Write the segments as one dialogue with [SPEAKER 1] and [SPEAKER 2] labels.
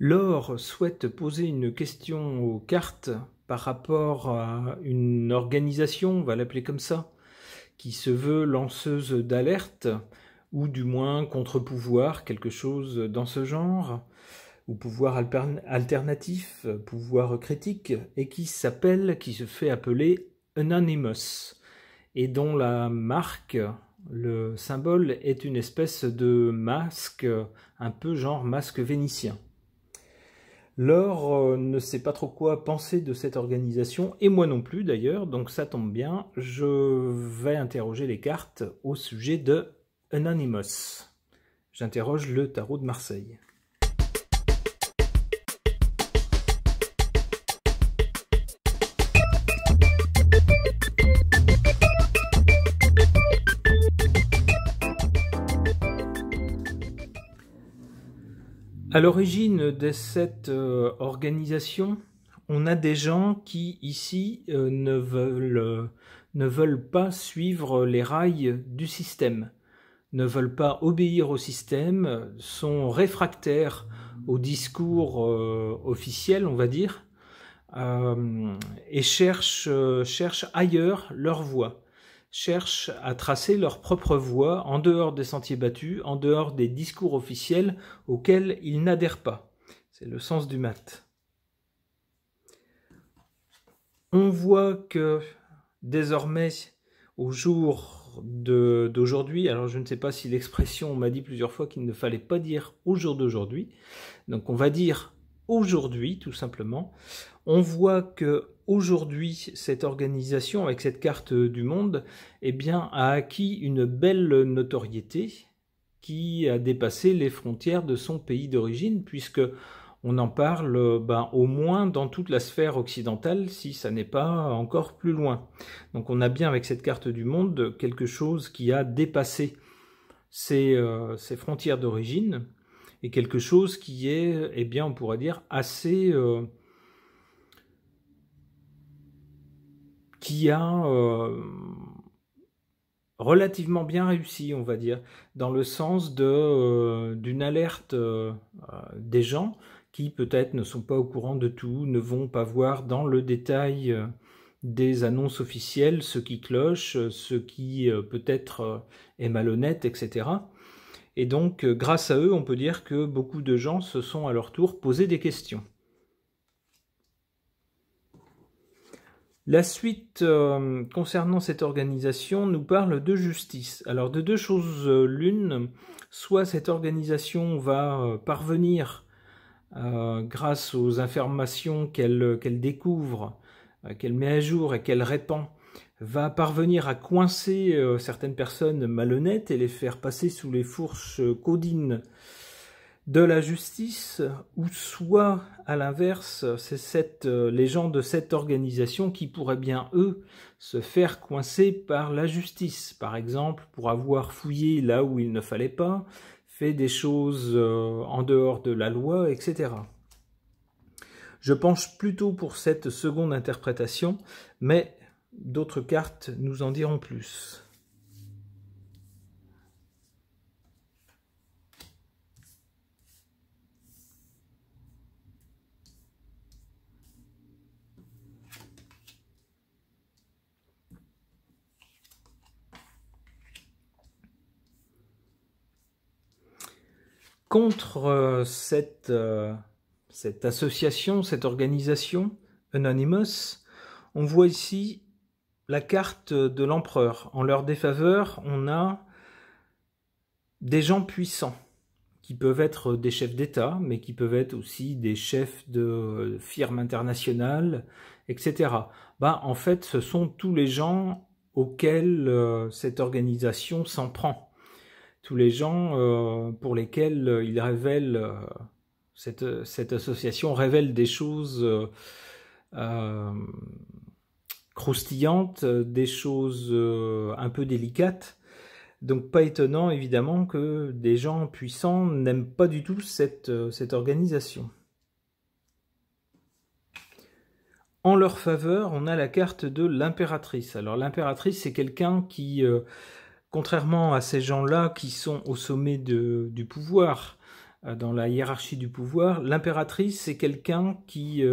[SPEAKER 1] Laure souhaite poser une question aux cartes par rapport à une organisation, on va l'appeler comme ça, qui se veut lanceuse d'alerte, ou du moins contre-pouvoir, quelque chose dans ce genre, ou pouvoir alternatif, pouvoir critique, et qui se fait appeler Anonymous, et dont la marque, le symbole, est une espèce de masque, un peu genre masque vénitien. Laure ne sait pas trop quoi penser de cette organisation, et moi non plus d'ailleurs, donc ça tombe bien, je vais interroger les cartes au sujet de Anonymous. J'interroge le tarot de Marseille. À l'origine de cette organisation, on a des gens qui, ici, ne veulent pas suivre les rails du système, ne veulent pas obéir au système, sont réfractaires au discours officiel, on va dire, et cherchent ailleurs leur voie, cherchent à tracer leur propre voie en dehors des sentiers battus, en dehors des discours officiels auxquels ils n'adhèrent pas. C'est le sens du mat. On voit que désormais, au jour d'aujourd'hui, alors je ne sais pas si l'expression, on m'a dit plusieurs fois qu'il ne fallait pas dire au jour d'aujourd'hui, donc on va dire aujourd'hui tout simplement, on voit que aujourd'hui cette organisation avec cette carte du monde eh bien, a acquis une belle notoriété qui a dépassé les frontières de son pays d'origine, puisque on en parle au moins dans toute la sphère occidentale, si ça n'est pas encore plus loin. Donc on a bien avec cette carte du monde quelque chose qui a dépassé ces frontières d'origine, et quelque chose qui est, eh bien, on pourrait dire, assez... qui a relativement bien réussi, on va dire, dans le sens d'une alerte des gens qui peut-être ne sont pas au courant de tout, ne vont pas voir dans le détail des annonces officielles ce qui cloche, ce qui peut-être est malhonnête, etc. Et donc, grâce à eux, on peut dire que beaucoup de gens se sont à leur tour posé des questions. La suite concernant cette organisation nous parle de justice. Alors de deux choses l'une, soit cette organisation va parvenir, grâce aux informations qu'elle découvre, qu'elle met à jour et qu'elle répand, va parvenir à coincer certaines personnes malhonnêtes et les faire passer sous les fourches caudines de la justice, ou soit à l'inverse, c'est les gens de cette organisation qui pourraient bien, eux, se faire coincer par la justice, par exemple pour avoir fouillé là où il ne fallait pas, fait des choses en dehors de la loi, etc. Je penche plutôt pour cette seconde interprétation, mais d'autres cartes nous en diront plus. Contre cette association, cette organisation, Anonymous, on voit ici la carte de l'empereur. En leur défaveur, on a des gens puissants, qui peuvent être des chefs d'État, mais qui peuvent être aussi des chefs de firmes internationales, etc. En fait, ce sont tous les gens auxquels cette organisation s'en prend. Tous les gens pour lesquels il révèle, cette association révèle des choses croustillantes, des choses un peu délicates. Donc pas étonnant évidemment que des gens puissants n'aiment pas du tout cette organisation. En leur faveur, on a la carte de l'impératrice. Alors l'impératrice, c'est quelqu'un qui... contrairement à ces gens-là qui sont au sommet du pouvoir, dans la hiérarchie du pouvoir. L'impératrice, c'est quelqu'un qui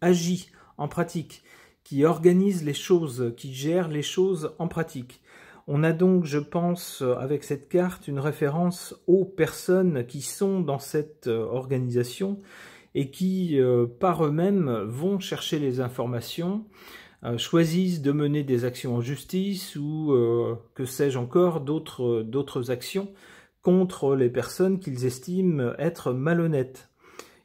[SPEAKER 1] agit en pratique, qui organise les choses, qui gère les choses en pratique. On a donc, je pense, avec cette carte, une référence aux personnes qui sont dans cette organisation et qui, par eux-mêmes, vont chercher les informations, choisissent de mener des actions en justice ou, que sais-je encore, d'autres actions contre les personnes qu'ils estiment être malhonnêtes.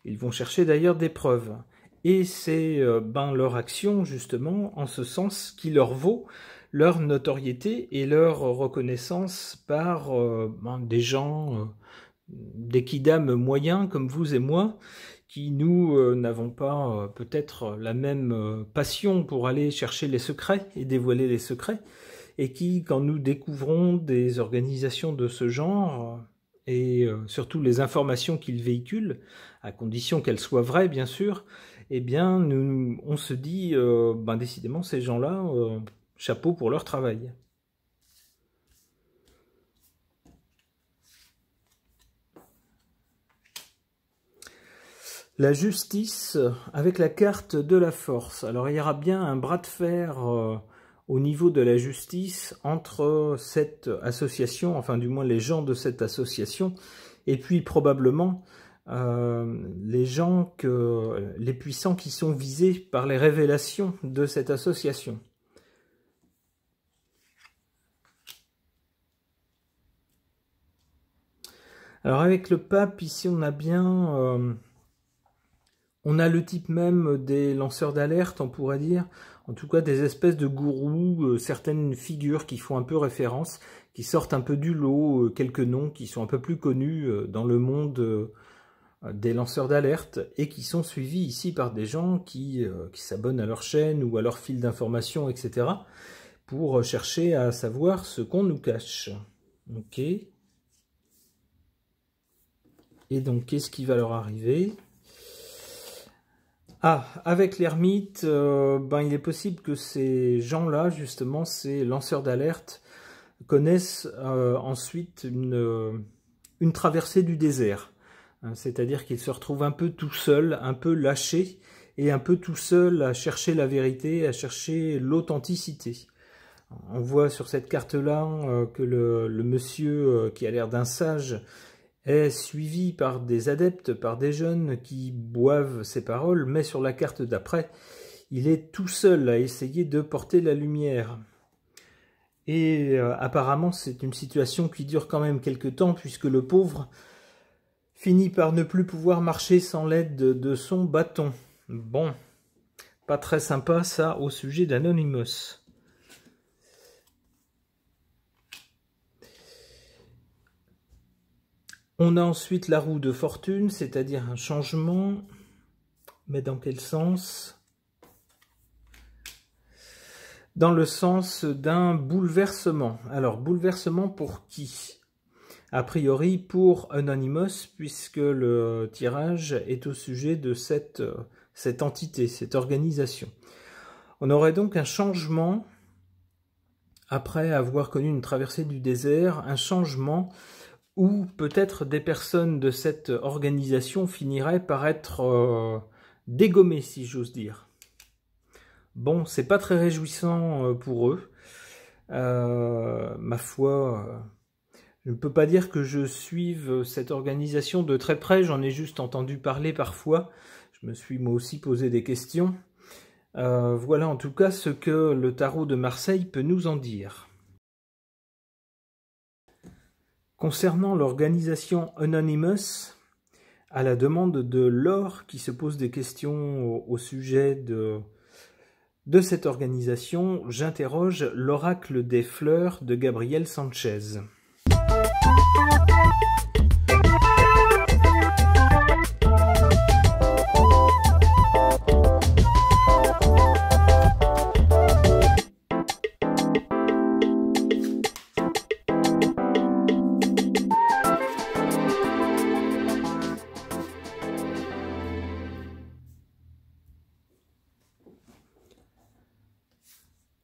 [SPEAKER 1] Ils vont chercher d'ailleurs des preuves. Et c'est leur action, justement, en ce sens, qui leur vaut leur notoriété et leur reconnaissance par des gens, des quidam moyens comme vous et moi, qui nous n'avons pas peut-être la même passion pour aller chercher les secrets et dévoiler les secrets, et qui, quand nous découvrons des organisations de ce genre, et surtout les informations qu'ils véhiculent, à condition qu'elles soient vraies bien sûr, eh bien on se dit, décidément ces gens-là, chapeau pour leur travail. La justice avec la carte de la force. Alors il y aura bien un bras de fer au niveau de la justice entre cette association, enfin du moins les gens de cette association, et puis probablement les puissants qui sont visés par les révélations de cette association. Alors avec le pape, ici on a bien... on a le type même des lanceurs d'alerte, on pourrait dire, en tout cas des espèces de gourous, certaines figures qui font un peu référence, qui sortent un peu du lot, quelques noms qui sont un peu plus connus dans le monde des lanceurs d'alerte, et qui sont suivis ici par des gens qui s'abonnent à leur chaîne ou à leur fil d'information, etc., pour chercher à savoir ce qu'on nous cache. Ok. Et donc, qu'est-ce qui va leur arriver ? Ah, avec l'ermite, il est possible que ces gens-là, justement, ces lanceurs d'alerte, connaissent ensuite une traversée du désert. C'est-à-dire qu'ils se retrouvent un peu tout seuls, un peu lâchés, et un peu tout seuls à chercher la vérité, à chercher l'authenticité. On voit sur cette carte-là que le monsieur qui a l'air d'un sage est suivi par des adeptes, par des jeunes qui boivent ses paroles, mais sur la carte d'après, il est tout seul à essayer de porter la lumière. Et apparemment, c'est une situation qui dure quand même quelque temps, puisque le pauvre finit par ne plus pouvoir marcher sans l'aide de son bâton. Bon, pas très sympa ça au sujet d'Anonymous. On a ensuite la roue de fortune, c'est-à-dire un changement. Mais dans quel sens? Dans le sens d'un bouleversement. Alors, bouleversement pour qui? A priori pour Anonymous, puisque le tirage est au sujet de cette entité, cette organisation. On aurait donc un changement, après avoir connu une traversée du désert, un changement où peut-être des personnes de cette organisation finiraient par être dégommées, si j'ose dire. Bon, c'est pas très réjouissant pour eux. Ma foi, je ne peux pas dire que je suive cette organisation de très près, j'en ai juste entendu parler parfois. Je me suis moi aussi posé des questions. Voilà en tout cas ce que le tarot de Marseille peut nous en dire. Concernant l'organisation Anonymous, à la demande de Laure qui se pose des questions au sujet de cette organisation, j'interroge l'oracle des fleurs de Gabriel Sanchez.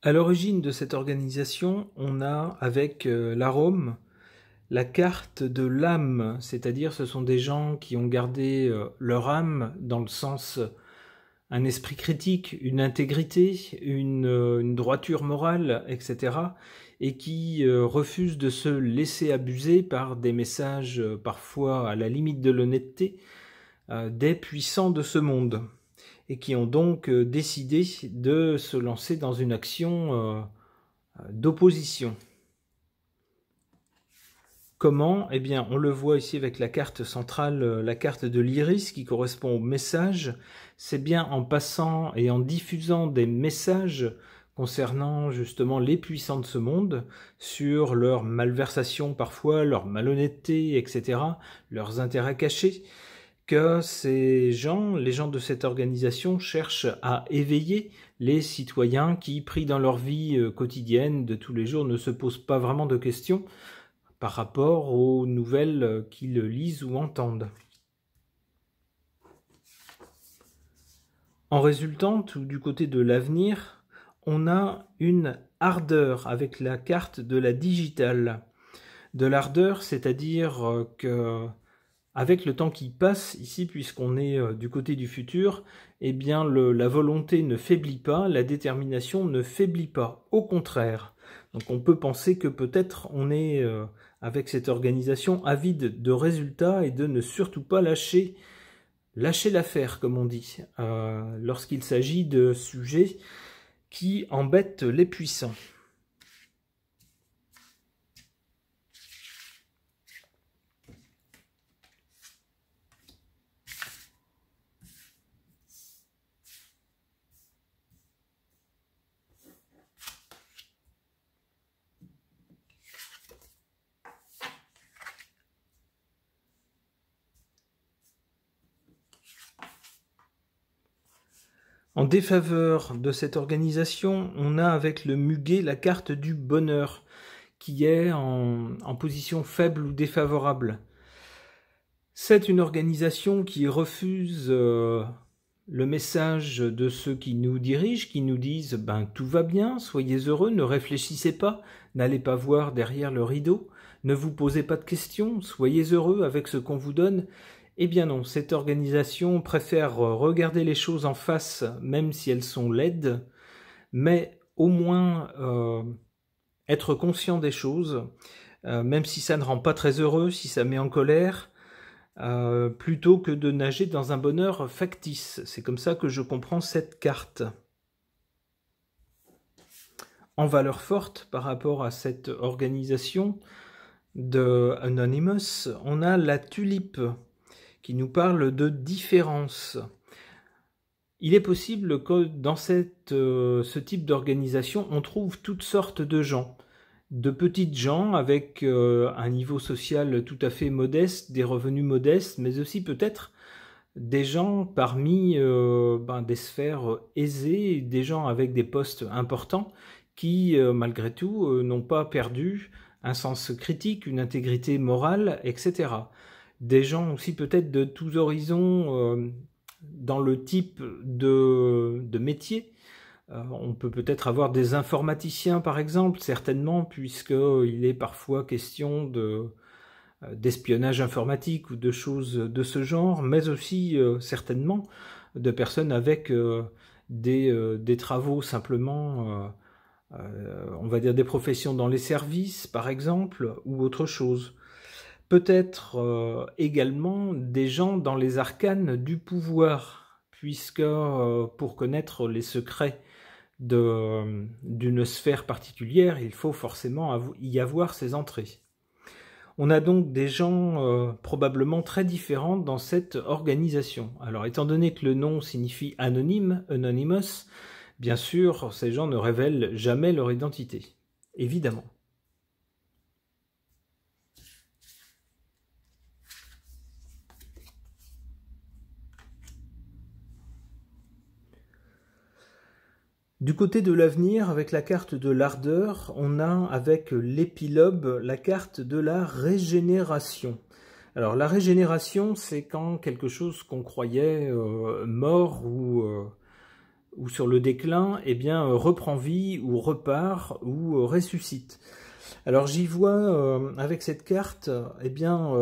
[SPEAKER 1] À l'origine de cette organisation, on a avec l'arôme la carte de l'âme, c'est-à-dire ce sont des gens qui ont gardé leur âme dans le sens un esprit critique, une intégrité, une droiture morale, etc. et qui refusent de se laisser abuser par des messages parfois à la limite de l'honnêteté des puissants de ce monde et qui ont donc décidé de se lancer dans une action d'opposition. Comment? Eh bien, on le voit ici avec la carte centrale, la carte de l'iris qui correspond au message. C'est bien en passant et en diffusant des messages concernant justement les puissants de ce monde, sur leur malversation parfois, leur malhonnêteté, etc., leurs intérêts cachés, que ces gens, les gens de cette organisation, cherchent à éveiller les citoyens qui, pris dans leur vie quotidienne de tous les jours, ne se posent pas vraiment de questions par rapport aux nouvelles qu'ils lisent ou entendent. En résultante, du côté de l'avenir, on a une ardeur avec la carte de la digitale. De l'ardeur, c'est-à-dire que avec le temps qui passe ici, puisqu'on est du côté du futur, eh bien la volonté ne faiblit pas, la détermination ne faiblit pas, au contraire. Donc on peut penser que peut-être on est, avec cette organisation, avide de résultats et de ne surtout pas lâcher l'affaire, comme on dit, lorsqu'il s'agit de sujets qui embêtent les puissants. En défaveur de cette organisation, on a avec le muguet la carte du bonheur, qui est en position faible ou défavorable. C'est une organisation qui refuse le message de ceux qui nous dirigent, qui nous disent « ben tout va bien, soyez heureux, ne réfléchissez pas, n'allez pas voir derrière le rideau, ne vous posez pas de questions, soyez heureux avec ce qu'on vous donne ». Eh bien non, cette organisation préfère regarder les choses en face, même si elles sont laides, mais au moins être conscient des choses, même si ça ne rend pas très heureux, si ça met en colère, plutôt que de nager dans un bonheur factice. C'est comme ça que je comprends cette carte. En valeur forte par rapport à cette organisation de Anonymous, on a la tulipe, qui nous parle de différence. Il est possible que dans ce type d'organisation, on trouve toutes sortes de gens. De petites gens avec un niveau social tout à fait modeste, des revenus modestes, mais aussi peut-être des gens parmi des sphères aisées, des gens avec des postes importants qui, malgré tout, n'ont pas perdu un sens critique, une intégrité morale, etc. Des gens aussi peut-être de tous horizons dans le type de métier. On peut peut-être avoir des informaticiens par exemple, certainement, puisqu'il est parfois question d'espionnage informatique ou de choses de ce genre, mais aussi certainement de personnes avec des travaux simplement, on va dire des professions dans les services par exemple, ou autre chose. Peut-être également des gens dans les arcanes du pouvoir, puisque pour connaître les secrets d'une sphère particulière, il faut forcément y avoir ses entrées. On a donc des gens probablement très différents dans cette organisation. Alors étant donné que le nom signifie anonyme, anonymous, bien sûr, ces gens ne révèlent jamais leur identité, évidemment. Du côté de l'avenir, avec la carte de l'ardeur, on a avec l'épilobe la carte de la régénération. Alors la régénération, c'est quand quelque chose qu'on croyait mort ou sur le déclin, eh bien reprend vie ou repart ou ressuscite. Alors j'y vois avec cette carte, eh bien,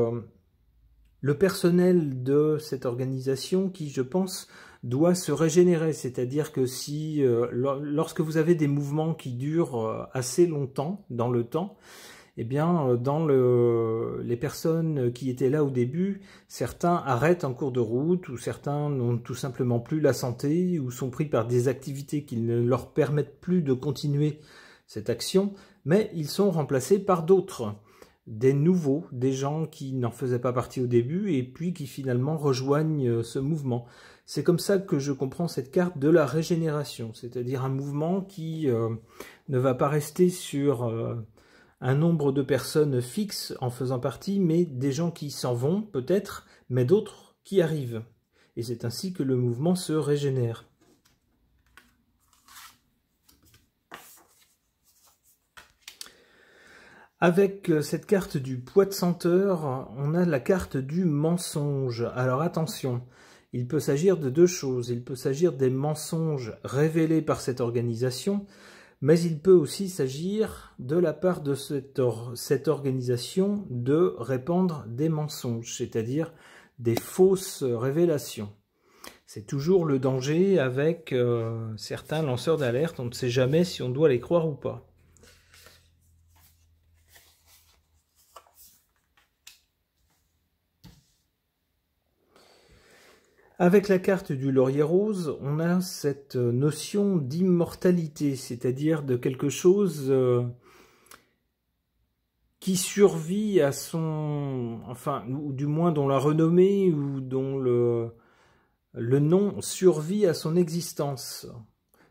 [SPEAKER 1] le personnel de cette organisation qui, je pense, doit se régénérer. C'est-à-dire que si, lorsque vous avez des mouvements qui durent assez longtemps dans le temps, eh bien, dans les personnes qui étaient là au début, certains arrêtent en cours de route, ou certains n'ont tout simplement plus la santé, ou sont pris par des activités qui ne leur permettent plus de continuer cette action, mais ils sont remplacés par d'autres, des nouveaux, des gens qui n'en faisaient pas partie au début, et puis qui finalement rejoignent ce mouvement. C'est comme ça que je comprends cette carte de la régénération, c'est-à-dire un mouvement qui ne va pas rester sur un nombre de personnes fixes en faisant partie, mais des gens qui s'en vont peut-être, mais d'autres qui arrivent. Et c'est ainsi que le mouvement se régénère. Avec cette carte du poids de senteur, on a la carte du mensonge. Alors attention, il peut s'agir de deux choses. Il peut s'agir des mensonges révélés par cette organisation, mais il peut aussi s'agir de la part de cette organisation de répandre des mensonges, c'est-à-dire des fausses révélations. C'est toujours le danger avec certains lanceurs d'alerte, on ne sait jamais si on doit les croire ou pas. Avec la carte du laurier rose, on a cette notion d'immortalité, c'est-à-dire de quelque chose qui survit à son... enfin, ou du moins dont la renommée ou dont le nom survit à son existence.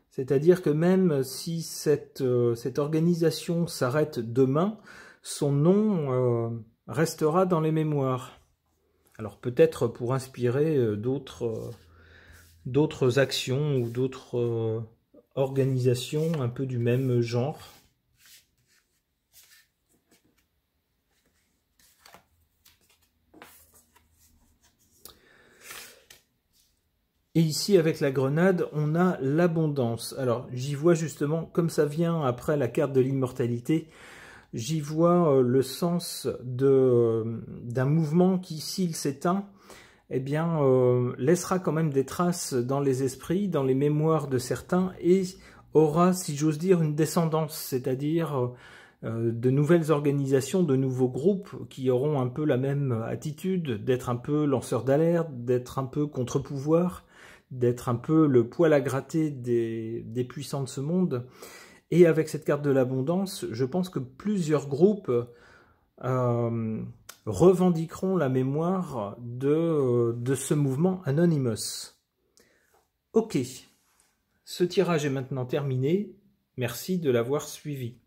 [SPEAKER 1] C'est-à-dire que même si cette organisation s'arrête demain, son nom restera dans les mémoires. Alors peut-être pour inspirer d'autres actions ou d'autres organisations un peu du même genre. Et ici, avec la grenade, on a l'abondance. Alors, j'y vois justement, comme ça vient après la carte de l'immortalité, j'y vois le sens d'un mouvement qui, s'il s'éteint, eh bien, laissera quand même des traces dans les esprits, dans les mémoires de certains, et aura, si j'ose dire, une descendance, c'est-à-dire de nouvelles organisations, de nouveaux groupes qui auront un peu la même attitude, d'être un peu lanceurs d'alerte, d'être un peu contre-pouvoir, d'être un peu le poil à gratter des puissants de ce monde. Et avec cette carte de l'abondance, je pense que plusieurs groupes revendiqueront la mémoire de ce mouvement Anonymous. Ok, ce tirage est maintenant terminé. Merci de l'avoir suivi.